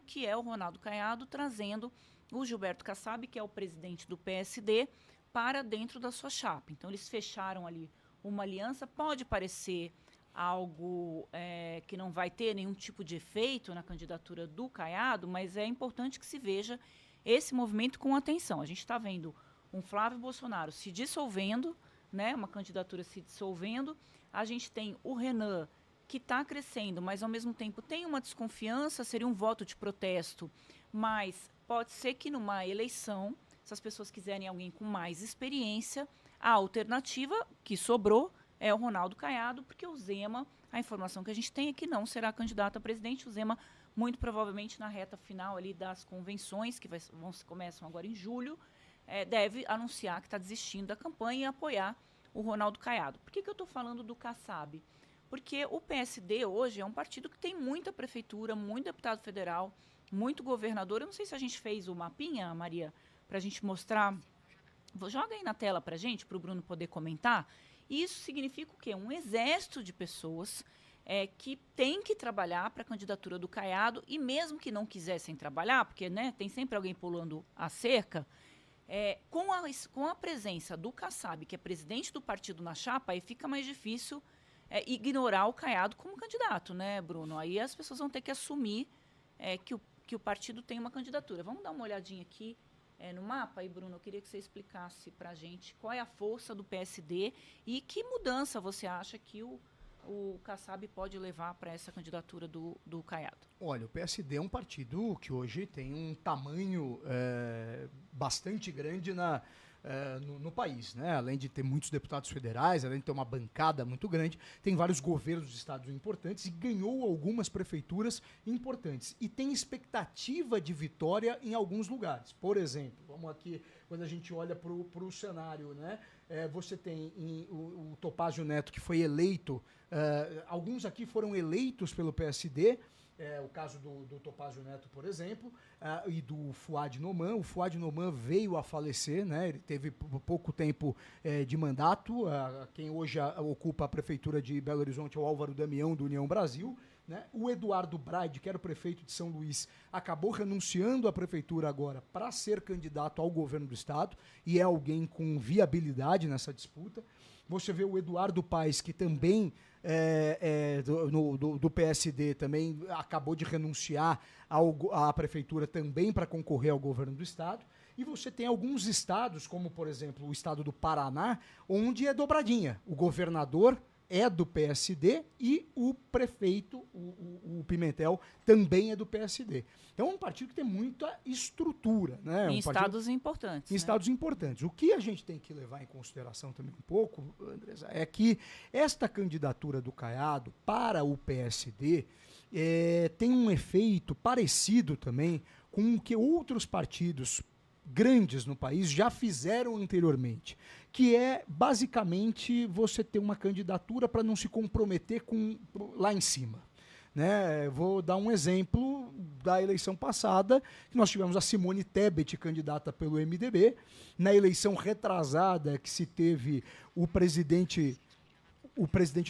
que é o Ronaldo Caiado, trazendo o Gilberto Kassab, que é o presidente do PSD, para dentro da sua chapa. Então, eles fecharam ali uma aliança. Pode parecer algo que não vai ter nenhum tipo de efeito na candidatura do Caiado, mas é importante que se veja esse movimento com atenção. A gente está vendo um Flávio Bolsonaro se dissolvendo, né, uma candidatura se dissolvendo. A gente tem o Renan, que está crescendo, mas ao mesmo tempo tem uma desconfiança, seria um voto de protesto, mas pode ser que numa eleição, se as pessoas quiserem alguém com mais experiência, a alternativa que sobrou é o Ronaldo Caiado, porque o Zema, a informação que a gente tem é que não será candidato a presidente. O Zema, muito provavelmente na reta final ali das convenções, que começam agora em julho, deve anunciar que está desistindo da campanha e apoiar o Ronaldo Caiado. Por que eu estou falando do Kassab? Porque o PSD hoje é um partido que tem muita prefeitura, muito deputado federal, muito governador. Eu não sei se a gente fez o mapinha, Maria, para a gente mostrar. Joga aí na tela para a gente, para o Bruno poder comentar. Isso significa o quê? Um exército de pessoas que tem que trabalhar para a candidatura do Caiado, e mesmo que não quisessem trabalhar, porque né, tem sempre alguém pulando a cerca, com a presença do Kassab, que é presidente do partido na chapa, aí fica mais difícil ignorar o Caiado como candidato, né, Bruno? Aí as pessoas vão ter que assumir que o partido tem uma candidatura. Vamos dar uma olhadinha aqui no mapa? Aí, Bruno, eu queria que você explicasse para a gente qual é a força do PSD e que mudança você acha que o Kassab pode levar para essa candidatura do Caiado. Olha, o PSD é um partido que hoje tem um tamanho bastante grande no país, né? Além de ter muitos deputados federais, além de ter uma bancada muito grande, tem vários governos de estados importantes e ganhou algumas prefeituras importantes. E tem expectativa de vitória em alguns lugares. Por exemplo, vamos aqui, quando a gente olha para o cenário, né? Você tem o Topázio Neto, que foi eleito, alguns aqui foram eleitos pelo PSD, o caso do Topázio Neto, por exemplo, e do Fuad Noman. O Fuad Noman veio a falecer, né? Ele teve pouco tempo de mandato. Quem hoje ocupa a prefeitura de Belo Horizonte é o Álvaro Damião, do União Brasil. Né? O Eduardo Braide, que era o prefeito de São Luís, acabou renunciando à prefeitura agora para ser candidato ao governo do estado, e é alguém com viabilidade nessa disputa. Você vê o Eduardo Paes, que também do PSD, também acabou de renunciar à prefeitura também para concorrer ao governo do estado. E você tem alguns estados, como por exemplo o estado do Paraná, onde é dobradinha. O governador é do PSD e o prefeito, o Pimentel, também é do PSD. Então é um partido que tem muita estrutura. Né? Em estados importantes. Em estados importantes. O que a gente tem que levar em consideração também um pouco, Andresa, é que esta candidatura do Caiado para o PSD tem um efeito parecido também com o que outros partidos grandes no país já fizeram anteriormente, que é basicamente você ter uma candidatura para não se comprometer com lá em cima. Né? Vou dar um exemplo da eleição passada, que nós tivemos a Simone Tebet, candidata pelo MDB. Na eleição retrasada, que se teve o presidente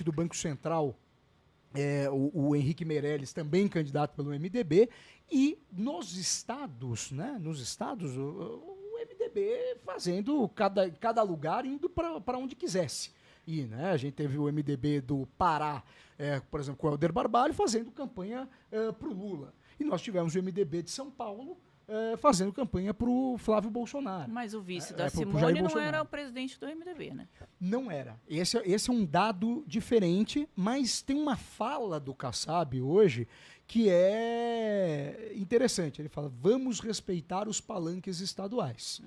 do Banco Central, o Henrique Meirelles, também candidato pelo MDB, e nos estados, o MDB fazendo cada lugar indo para onde quisesse. E né, a gente teve o MDB do Pará, por exemplo, com o Helder Barbalho, fazendo campanha para o Lula. E nós tivemos o MDB de São Paulo fazendo campanha para o Flávio Bolsonaro. Mas o vice da Simone não era o presidente do MDB, né? Não era. Esse é um dado diferente, mas tem uma fala do Kassab hoje que é interessante. Ele fala, vamos respeitar os palanques estaduais.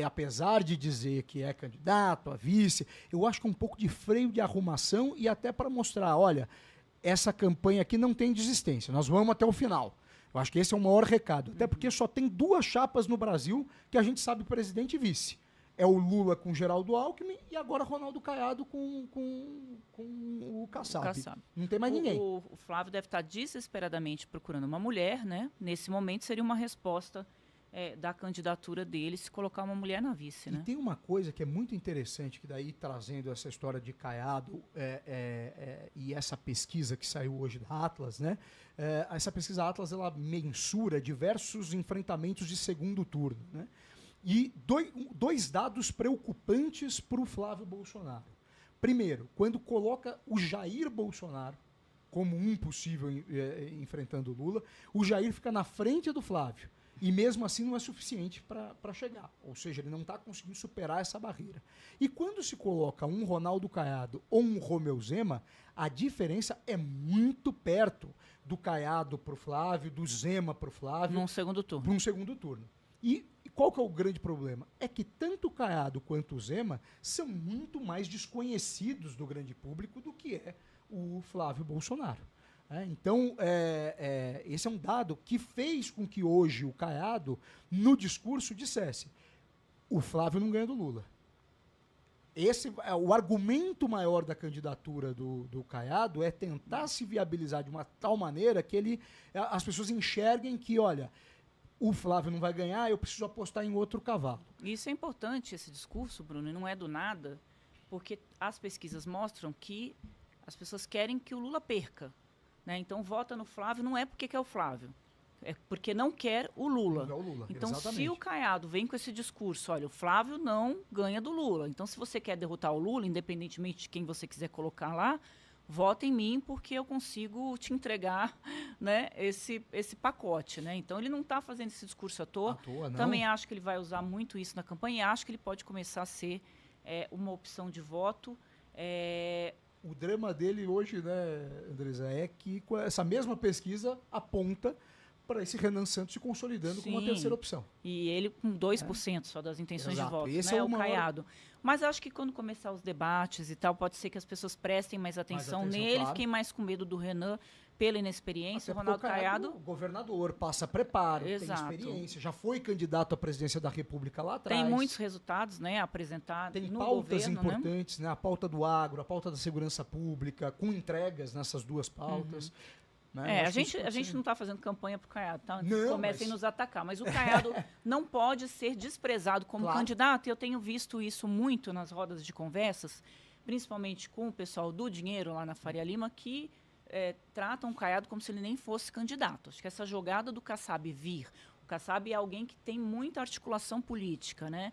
Apesar de dizer que é candidato a vice, eu acho que é um pouco de freio de arrumação e até para mostrar, olha, essa campanha aqui não tem desistência, nós vamos até o final. Eu acho que esse é o maior recado. Até porque só tem duas chapas no Brasil que a gente sabe presidente e vice. É o Lula com Geraldo Alckmin e agora Ronaldo Caiado com o Kassab. Não tem mais ninguém. O Flávio deve estar desesperadamente procurando uma mulher, né? Nesse momento seria uma resposta da candidatura dele se colocar uma mulher na vice, né? E tem uma coisa que é muito interessante, que daí trazendo essa história de Caiado e essa pesquisa que saiu hoje da Atlas, né? Essa pesquisa Atlas, ela mensura diversos enfrentamentos de segundo turno, né? E dois dados preocupantes para o Flávio Bolsonaro. Primeiro, quando coloca o Jair Bolsonaro como um possível enfrentando o Lula, o Jair fica na frente do Flávio. E mesmo assim não é suficiente para chegar. Ou seja, ele não está conseguindo superar essa barreira. E quando se coloca um Ronaldo Caiado ou um Romeu Zema, a diferença é muito perto do Caiado para o Flávio, do Zema para o Flávio. Num segundo turno. Para um segundo turno. E qual que é o grande problema? É que tanto o Caiado quanto o Zema são muito mais desconhecidos do grande público do que é o Flávio Bolsonaro. Então, esse é um dado que fez com que hoje o Caiado, no discurso, dissesse: o Flávio não ganha do Lula. Esse é o argumento maior da candidatura do Caiado, é tentar se viabilizar de uma tal maneira que as pessoas enxerguem que, olha, o Flávio não vai ganhar, eu preciso apostar em outro cavalo. Isso é importante, esse discurso, Bruno, e não é do nada, porque as pesquisas mostram que as pessoas querem que o Lula perca. Né? Então, vota no Flávio não é porque quer o Flávio, é porque não quer o Lula. Não é o Lula, então, exatamente. se o Caiado vem com esse discurso, olha, o Flávio não ganha do Lula. Então, se você quer derrotar o Lula, independentemente de quem você quiser colocar lá, vota em mim porque eu consigo te entregar, né, esse pacote. Né? Então, ele não está fazendo esse discurso à toa. Não. Também acho que ele vai usar muito isso na campanha e acho que ele pode começar a ser uma opção de voto. O drama dele hoje, né, Andresa, é que essa mesma pesquisa aponta para esse Renan Santos se consolidando como uma terceira opção. E ele com 2% só das intenções Exato. de voto, Esse né, é o Caiado. Mas acho que quando começar os debates e tal, pode ser que as pessoas prestem mais atenção nele, claro. Fiquem mais com medo do Renan pela inexperiência. Até O Ronaldo Caiado, governador, passa preparo, Exato. tem experiência, já foi candidato à presidência da República lá atrás. Tem muitos resultados, né, a apresentar tem no pautas governo, importantes, né? A pauta do agro, a pauta da segurança pública, com entregas nessas duas pautas. Né? A gente não está fazendo campanha para o Caiado, tá? Comecem a nos atacar. Mas o Caiado não pode ser desprezado como candidato. E eu tenho visto isso muito nas rodas de conversas, principalmente com o pessoal do dinheiro lá na Faria Lima, que tratam o Caiado como se ele nem fosse candidato. Acho que essa jogada do Kassab vir, o Kassab é alguém que tem muita articulação política, né?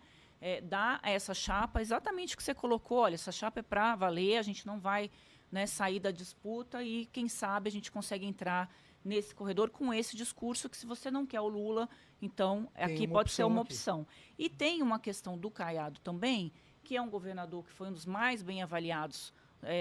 Dá a essa chapa exatamente o que você colocou. Olha, essa chapa é para valer, a gente não vai, né, sair da disputa e, quem sabe, a gente consegue entrar nesse corredor com esse discurso que, se você não quer o Lula, então aqui pode ser uma opção. E tem uma questão do Caiado também, que é um governador que foi um dos mais bem avaliados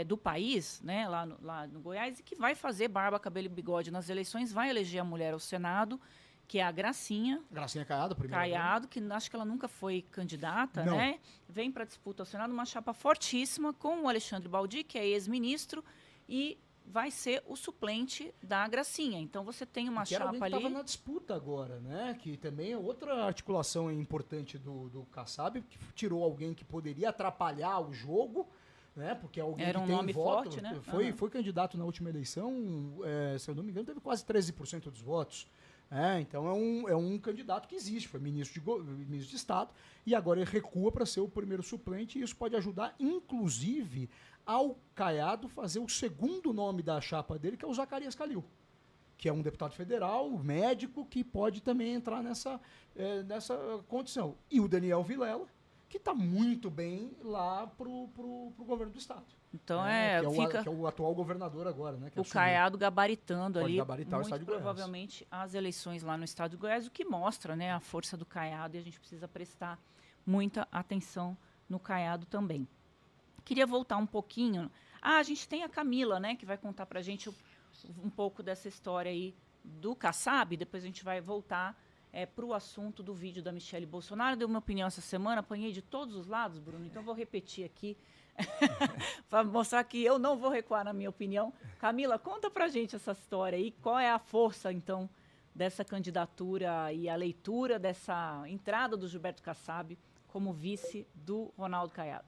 do país, né, lá no Goiás, e que vai fazer barba, cabelo e bigode nas eleições, vai eleger a mulher ao Senado, que é a Gracinha. Gracinha Caiado, primeiro. Caiado, que acho que ela nunca foi candidata, né? Vem para a disputa ao Senado, uma chapa fortíssima com o Alexandre Baldi, que é ex-ministro, e vai ser o suplente da Gracinha. Então você tem uma chapa ali. Que estava na disputa agora, né? Que também é outra articulação importante do Kassab, que tirou alguém que poderia atrapalhar o jogo, né? Porque alguém era um que tem nome voto, forte, né? Foi candidato na última eleição, se eu não me engano, teve quase 13% dos votos. Então é um candidato que existe, foi ministro de Estado, e agora ele recua para ser o primeiro suplente, e isso pode ajudar, inclusive, ao Caiado fazer o segundo nome da chapa dele, que é o Zacarias Calil, que é um deputado federal, médico, que pode também entrar nessa condição. E o Daniel Vilela, que está muito bem lá pro governo do Estado. Então que é o atual governador agora, né? O Caiado gabaritando ali, gabaritar muito o estado de Goiás. Provavelmente as eleições lá no estado de Goiás, o que mostra, né, a força do Caiado, e a gente precisa prestar muita atenção no Caiado também. Queria voltar um pouquinho. A gente tem a Camila, né, que vai contar pra gente um pouco dessa história aí do Kassab. Depois a gente vai voltar para o assunto do vídeo da Michelle Bolsonaro. Deu minha opinião essa semana, apanhei de todos os lados, Bruno, então vou repetir aqui para mostrar que eu não vou recuar na minha opinião. Camila, conta pra gente essa história aí, qual é a força, então, dessa candidatura e a leitura dessa entrada do Gilberto Kassab como vice do Ronaldo Caiado.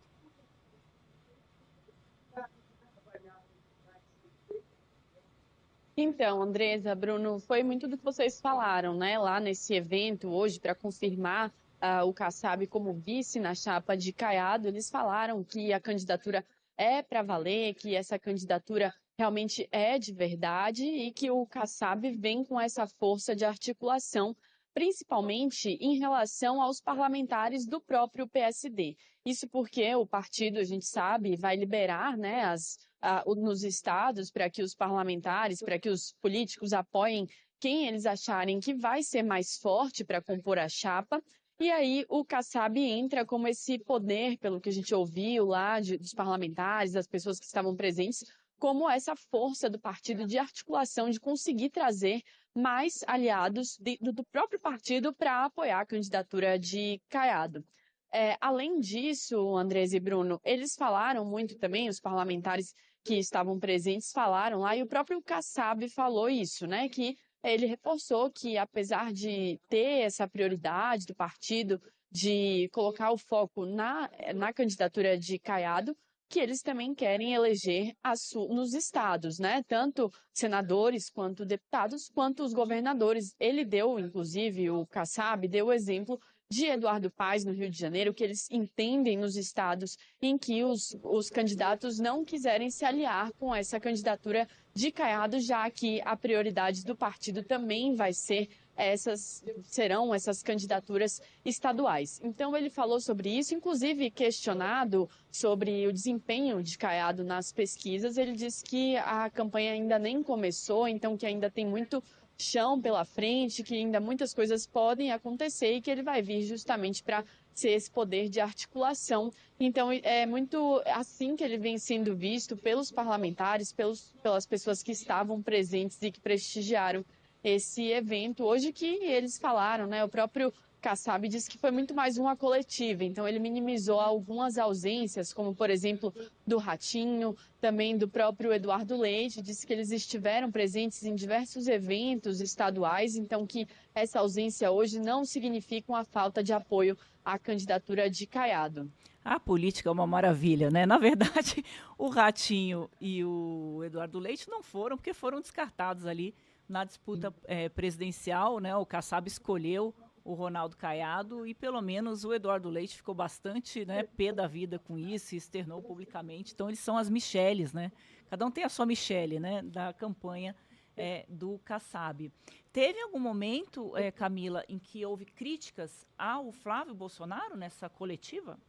Então, Andresa, Bruno, foi muito do que vocês falaram, né? Lá nesse evento hoje, para confirmar o Kassab como vice na chapa de Caiado, eles falaram que a candidatura é para valer, que essa candidatura realmente é de verdade e que o Kassab vem com essa força de articulação, principalmente em relação aos parlamentares do próprio PSD. Isso porque o partido, a gente sabe, vai liberar, né, nos estados para que os parlamentares, para que os políticos apoiem quem eles acharem que vai ser mais forte para compor a chapa. E aí o Kassab entra como esse poder, pelo que a gente ouviu lá dos parlamentares, das pessoas que estavam presentes, como essa força do partido de articulação, de conseguir trazer mais aliados do próprio partido para apoiar a candidatura de Caiado. Além disso, Andrés e Bruno, eles falaram muito também, os parlamentares que estavam presentes falaram lá, e o próprio Kassab falou isso, né? Que ele reforçou que, apesar de ter essa prioridade do partido de colocar o foco na candidatura de Caiado, que eles também querem eleger nos estados, né? Tanto senadores quanto deputados, quanto os governadores. Ele deu, inclusive, o Kassab deu o exemplo de Eduardo Paes, no Rio de Janeiro, que eles entendem nos estados em que os candidatos não quiserem se aliar com essa candidatura de Caiado, já que a prioridade do partido também vai ser serão essas candidaturas estaduais. Então ele falou sobre isso, inclusive questionado sobre o desempenho de Caiado nas pesquisas, ele disse que a campanha ainda nem começou, então que ainda tem muito chão pela frente, que ainda muitas coisas podem acontecer e que ele vai vir justamente para ser esse poder de articulação. Então, é muito assim que ele vem sendo visto pelos parlamentares, pelas pessoas que estavam presentes e que prestigiaram esse evento. Hoje que eles falaram, né? O próprio Kassab disse que foi muito mais uma coletiva, então ele minimizou algumas ausências, como por exemplo do Ratinho, também do próprio Eduardo Leite, disse que eles estiveram presentes em diversos eventos estaduais, então que essa ausência hoje não significa uma falta de apoio à candidatura de Caiado. A política é uma maravilha, né? Na verdade, o Ratinho e o Eduardo Leite não foram, porque foram descartados ali na disputa presidencial, né? O Kassab escolheu o Ronaldo Caiado e pelo menos o Eduardo Leite ficou bastante, né, pé da vida com isso e externou publicamente. Então eles são as Micheles, né? Cada um tem a sua Michele, né, da campanha do Kassab. Teve algum momento, Camila, em que houve críticas ao Flávio Bolsonaro nessa coletiva?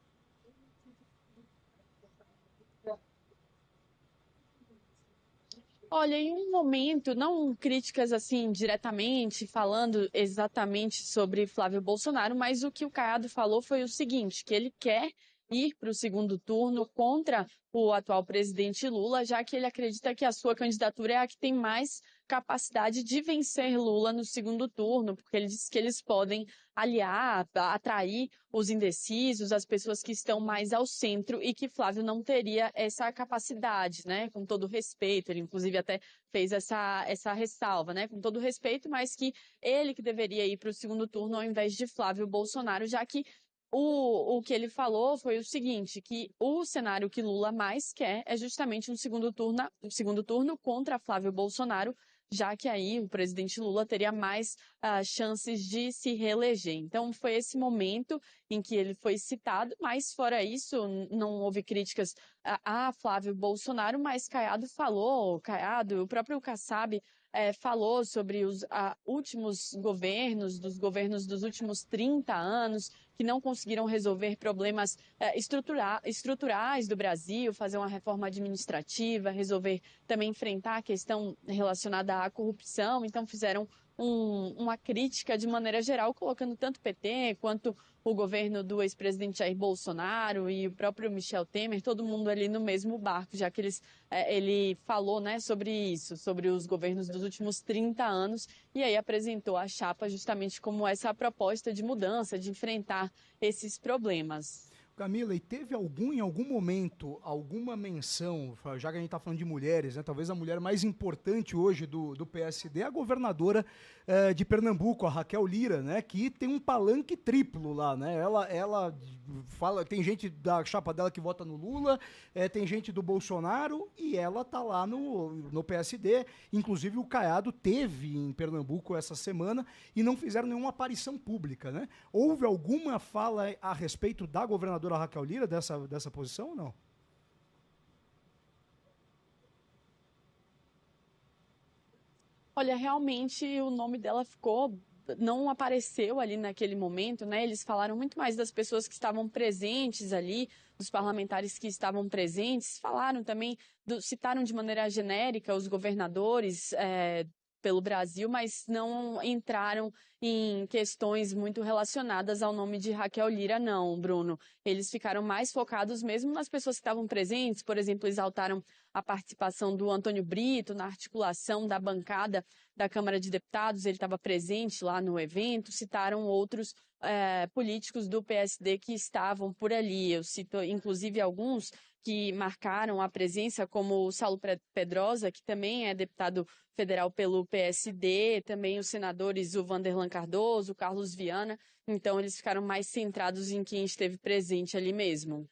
Olha, em um momento, não críticas assim diretamente, falando exatamente sobre Flávio Bolsonaro, mas o que o Caiado falou foi o seguinte, que ele quer ir para o segundo turno contra o atual presidente Lula, já que ele acredita que a sua candidatura é a que tem mais capacidade de vencer Lula no segundo turno, porque ele diz que eles podem aliar, atrair os indecisos, as pessoas que estão mais ao centro e que Flávio não teria essa capacidade, né? Com todo respeito, ele inclusive até fez essa ressalva, né? Com todo respeito, mas que ele que deveria ir para o segundo turno ao invés de Flávio Bolsonaro, já que o que ele falou foi o seguinte, que o cenário que Lula mais quer é justamente um segundo turno contra Flávio Bolsonaro, já que aí o presidente Lula teria mais chances de se reeleger. Então, foi esse momento em que ele foi citado, mas fora isso, não houve críticas a Flávio Bolsonaro, mas Caiado, o próprio Kassab falou sobre os últimos governos, dos governos dos últimos 30 anos, que não conseguiram resolver problemas estruturais do Brasil, fazer uma reforma administrativa, resolver também enfrentar a questão relacionada à corrupção. Então, fizeram uma crítica de maneira geral, colocando tanto o PT quanto o governo do ex-presidente Jair Bolsonaro e o próprio Michel Temer, todo mundo ali no mesmo barco, já que ele falou, né, sobre isso, sobre os governos dos últimos 30 anos, e aí apresentou a chapa justamente como essa proposta de mudança, de enfrentar esses problemas. Camila, e teve em algum momento, alguma menção, já que a gente está falando de mulheres, né, talvez a mulher mais importante hoje do PSD, a governadora de Pernambuco, a Raquel Lira, né, que tem um palanque triplo lá, né? Ela fala, tem gente da chapa dela que vota no Lula, tem gente do Bolsonaro e ela tá lá no PSD. Inclusive o Caiado teve em Pernambuco essa semana e não fizeram nenhuma aparição pública, né? Houve alguma fala a respeito da governadora Raquel Lira dessa posição ou não? Olha, realmente o nome dela não apareceu ali naquele momento, né? Eles falaram muito mais das pessoas que estavam presentes ali, dos parlamentares que estavam presentes, falaram também, citaram de maneira genérica os governadores pelo Brasil, mas não entraram em questões muito relacionadas ao nome de Raquel Lira, não, Bruno. Eles ficaram mais focados mesmo nas pessoas que estavam presentes, por exemplo, exaltaram a participação do Antônio Brito na articulação da bancada da Câmara de Deputados, ele estava presente lá no evento, citaram outros políticos do PSD que estavam por ali. Eu cito, inclusive, alguns que marcaram a presença, como o Saulo Pedrosa, que também é deputado federal pelo PSD, também os senadores o Vanderlan Cardoso, o Carlos Viana. Então, eles ficaram mais centrados em quem esteve presente ali mesmo.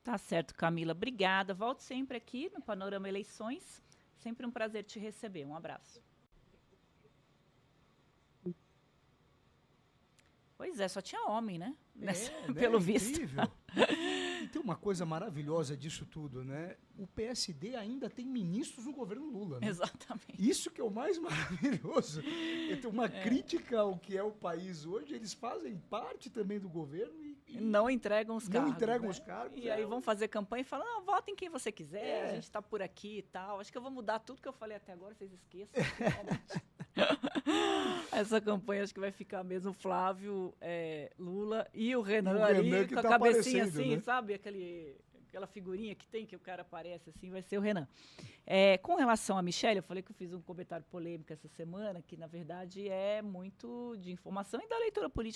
Tá certo, Camila. Obrigada. Volte sempre aqui no Panorama Eleições. Sempre um prazer te receber. Um abraço. Pois é, só tinha homem, né? Pelo visto. Incrível. E tem uma coisa maravilhosa disso tudo, né? O PSD ainda tem ministros no governo Lula, né? Exatamente. Isso que é o mais maravilhoso. Tem uma crítica ao que é o país hoje, eles fazem parte também do governo e não entregam os cargos. Não entregam os cargos. E aí vão fazer campanha e falam, não, votem quem você quiser, a gente está por aqui e tal. Acho que eu vou mudar tudo que eu falei até agora, vocês esqueçam. Essa campanha acho que vai ficar mesmo Flávio, Lula e o Renan ali com a cabecinha assim, né? Sabe? Aquela figurinha que tem, que o cara aparece assim, vai ser o Renan. Com relação a Michelle, eu falei que eu fiz um comentário polêmico essa semana, que na verdade é muito de informação e da leitura política